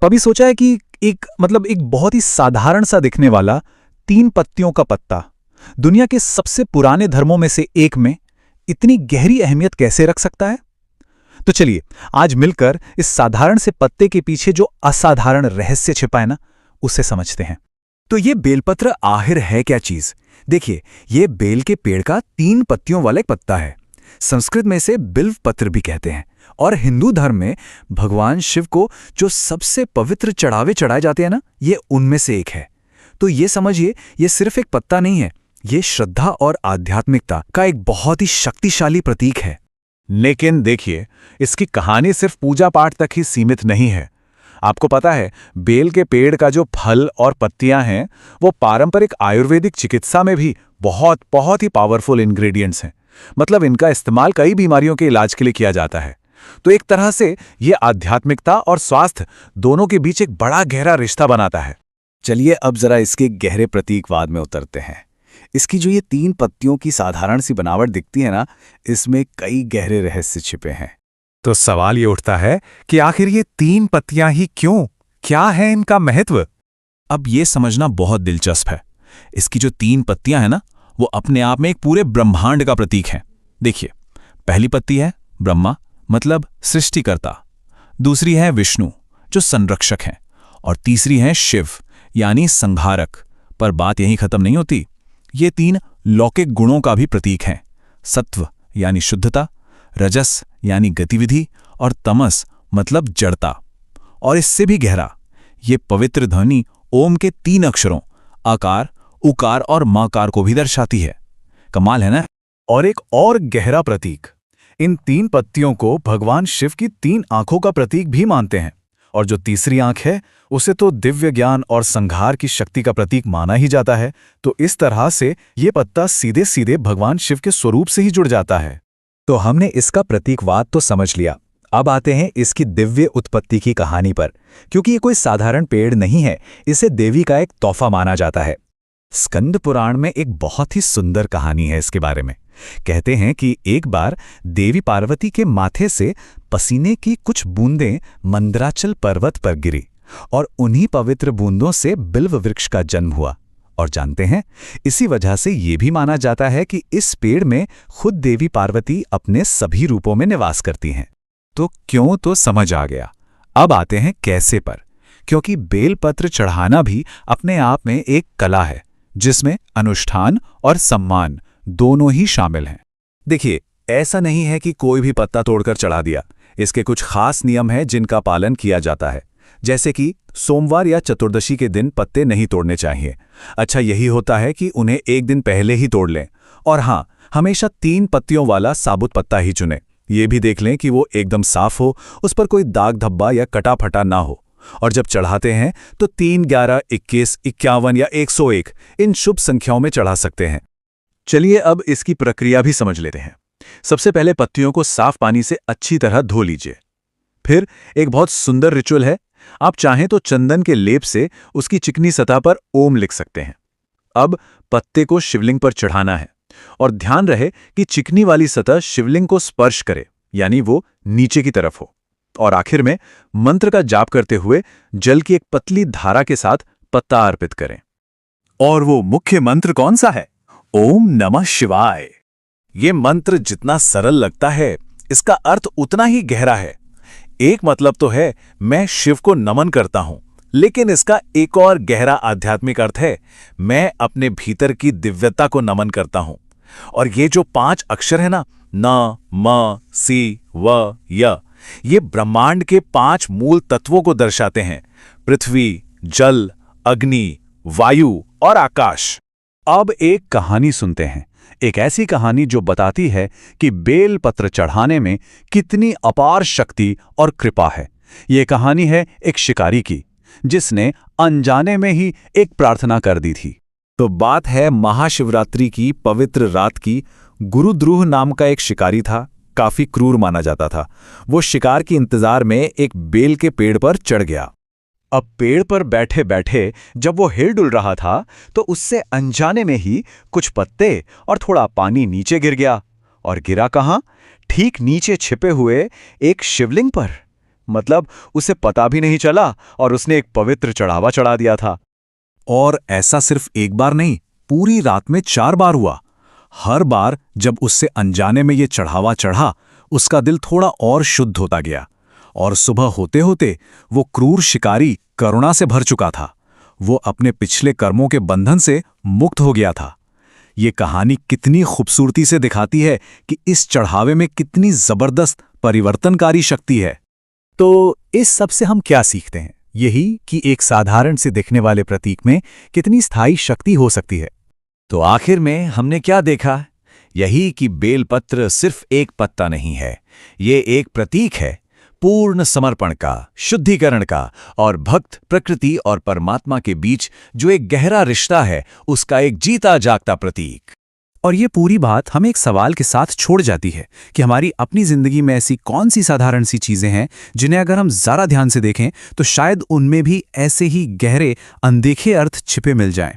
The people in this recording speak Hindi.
कभी सोचा है कि एक बहुत ही साधारण सा दिखने वाला 3 पत्तियों का पत्ता दुनिया के सबसे पुराने धर्मों में से एक में इतनी गहरी अहमियत कैसे रख सकता है? तो चलिए आज मिलकर इस साधारण से पत्ते के पीछे जो असाधारण रहस्य छिपा है ना, उसे समझते हैं। तो ये बेलपत्र आखिर है क्या चीज? देखिए, ये बेल के पेड़ का 3 पत्तियों वाला एक पत्ता है। संस्कृत में इसे बिल्व पत्र भी कहते हैं और हिंदू धर्म में भगवान शिव को जो सबसे पवित्र चढ़ावे चढ़ाए जाते हैं ना, ये उनमें से एक है। तो ये समझिए, ये सिर्फ एक पत्ता नहीं है, ये श्रद्धा और आध्यात्मिकता का एक बहुत ही शक्तिशाली प्रतीक है। लेकिन देखिए, इसकी कहानी सिर्फ पूजा पाठ तक ही सीमित नहीं है। आपको पता है, बेल के पेड़ का जो फल और पत्तियां हैं, वो पारंपरिक आयुर्वेदिक चिकित्सा में भी बहुत बहुत ही पावरफुल इंग्रेडिएंट्स हैं। मतलब इनका इस्तेमाल कई बीमारियों के इलाज के लिए किया जाता है। तो एक तरह से ये आध्यात्मिकता और स्वास्थ्य दोनों के बीच एक बड़ा गहरा रिश्ता बनाता है। चलिए अब जरा इसके गहरे प्रतीकवाद में उतरते हैं। इसकी जो ये 3 पत्तियों की साधारण सी बनावट दिखती है ना, इसमें कई गहरे रहस्य छिपे हैं। तो सवाल ये उठता है कि आखिर ये 3 पत्तियां ही क्यों? क्या है इनका महत्व? अब ये समझना बहुत दिलचस्प है। इसकी जो 3 पत्तियां हैं ना, वो अपने आप में एक पूरे ब्रह्मांड का प्रतीक हैं। देखिए, पहली पत्ती है ब्रह्मा, मतलब सृष्टिकर्ता। दूसरी है विष्णु, जो संरक्षक हैं। और तीसरी है शिव, यानी संहारक। पर बात यहीं खत्म नहीं होती। ये 3 लौकिक गुणों का भी प्रतीक हैं। सत्व यानी शुद्धता, रजस यानी गतिविधि, और तमस मतलब जड़ता। और इससे भी गहरा, ये पवित्र ध्वनि ओम के 3 अक्षरों आकार, उकार और मकार को भी दर्शाती है। कमाल है ना? और एक और गहरा प्रतीक, इन 3 पत्तियों को भगवान शिव की 3 आंखों का प्रतीक भी मानते हैं। और जो तीसरी आंख है, उसे तो दिव्य ज्ञान और संहार की शक्ति का प्रतीक माना ही जाता है। तो इस तरह से ये पत्ता सीधे सीधे भगवान शिव के स्वरूप से ही जुड़ जाता है। तो हमने इसका प्रतीकवाद तो समझ लिया। अब आते हैं इसकी दिव्य उत्पत्ति की कहानी पर, क्योंकि ये कोई साधारण पेड़ नहीं है, इसे देवी का एक तोहफा माना जाता है। स्कंद पुराण में एक बहुत ही सुंदर कहानी है इसके बारे में। कहते हैं कि एक बार देवी पार्वती के माथे से पसीने की कुछ बूंदें मंदराचल पर्वत पर गिरी और उन्हीं पवित्र बूंदों से बिल्व वृक्ष का जन्म हुआ। और जानते हैं, इसी वजह से ये भी माना जाता है कि इस पेड़ में खुद देवी पार्वती अपने सभी रूपों में निवास करती हैं। तो क्यों तो समझ आ गया। अब आते हैं कैसे पर, क्योंकि बेलपत्र चढ़ाना भी अपने आप में एक कला है, जिसमें अनुष्ठान और सम्मान दोनों ही शामिल हैं। देखिए, ऐसा नहीं है कि कोई भी पत्ता तोड़कर चढ़ा दिया। इसके कुछ खास नियम हैं जिनका पालन किया जाता है। जैसे कि सोमवार या चतुर्दशी के दिन पत्ते नहीं तोड़ने चाहिए। अच्छा यही होता है कि उन्हें एक दिन पहले ही तोड़ लें। और हाँ, हमेशा 3 पत्तियों वाला साबुत पत्ता ही चुनें। ये भी देख लें कि वो एकदम साफ हो, उस पर कोई दाग धब्बा या कटा फटा ना हो। और जब चढ़ाते हैं तो 3, 11, 21, 51 या 101 इन शुभ संख्याओं में चढ़ा सकते हैं। चलिए अब इसकी प्रक्रिया भी समझ लेते हैं। सबसे पहले पत्तियों को साफ पानी से अच्छी तरह धो लीजिए। फिर एक बहुत सुंदर रिचुअल है। आप चाहें तो चंदन के लेप से उसकी चिकनी सतह पर ओम लिख सकते हैं। अब पत्ते को शिवलिंग पर चढ़ाना है और ध्यान रहे कि चिकनी वाली सतह शिवलिंग को स्पर्श करे, यानी वो नीचे की तरफ हो। और आखिर में मंत्र का जाप करते हुए जल की एक पतली धारा के साथ पत्ता अर्पित करें। और वो मुख्य मंत्र कौन सा है? ओम नमः शिवाय। ये मंत्र जितना सरल लगता है, इसका अर्थ उतना ही गहरा है। एक मतलब तो है मैं शिव को नमन करता हूं, लेकिन इसका एक और गहरा आध्यात्मिक अर्थ है, मैं अपने भीतर की दिव्यता को नमन करता हूं। और ये जो 5 अक्षर है ना, न, म, सी, व, य, ये ब्रह्मांड के 5 मूल तत्वों को दर्शाते हैं: पृथ्वी, जल, अग्नि, वायु और आकाश। अब एक कहानी सुनते हैं, एक ऐसी कहानी जो बताती है कि बेल पत्र चढ़ाने में कितनी अपार शक्ति और कृपा है। ये कहानी है एक शिकारी की, जिसने अनजाने में ही एक प्रार्थना कर दी थी। तो बात है महाशिवरात्रि की पवित्र रात की। गुरुद्रुह नाम का एक शिकारी था, काफी क्रूर माना जाता था। वो शिकार के इंतजार में एक बेल के पेड़ पर चढ़ गया। अब पेड़ पर बैठे बैठे जब वो हिल डुल रहा था, तो उससे अनजाने में ही कुछ पत्ते और थोड़ा पानी नीचे गिर गया। और गिरा कहाँ? ठीक नीचे छिपे हुए एक शिवलिंग पर। मतलब उसे पता भी नहीं चला और उसने एक पवित्र चढ़ावा चढ़ा दिया था। और ऐसा सिर्फ एक बार नहीं, पूरी रात में 4 बार हुआ। हर बार जब उससे अनजाने में ये चढ़ावा चढ़ा, उसका दिल थोड़ा और शुद्ध होता गया, और सुबह होते होते वो क्रूर शिकारी करुणा से भर चुका था। वो अपने पिछले कर्मों के बंधन से मुक्त हो गया था। ये कहानी कितनी खूबसूरती से दिखाती है कि इस चढ़ावे में कितनी जबरदस्त परिवर्तनकारी शक्ति है। तो इस सब से हम क्या सीखते हैं? यही कि एक साधारण से दिखने वाले प्रतीक में कितनी स्थायी शक्ति हो सकती है। तो आखिर में हमने क्या देखा? यही कि बेलपत्र सिर्फ एक पत्ता नहीं है, ये एक प्रतीक है पूर्ण समर्पण का, शुद्धिकरण का, और भक्त प्रकृति और परमात्मा के बीच जो एक गहरा रिश्ता है, उसका एक जीता जागता प्रतीक। और ये पूरी बात हमें एक सवाल के साथ छोड़ जाती है कि हमारी अपनी जिंदगी में ऐसी कौन सी साधारण सी चीजें हैं जिन्हें अगर हम जरा ध्यान से देखें तो शायद उनमें भी ऐसे ही गहरे अनदेखे अर्थ छिपे मिल जाएं।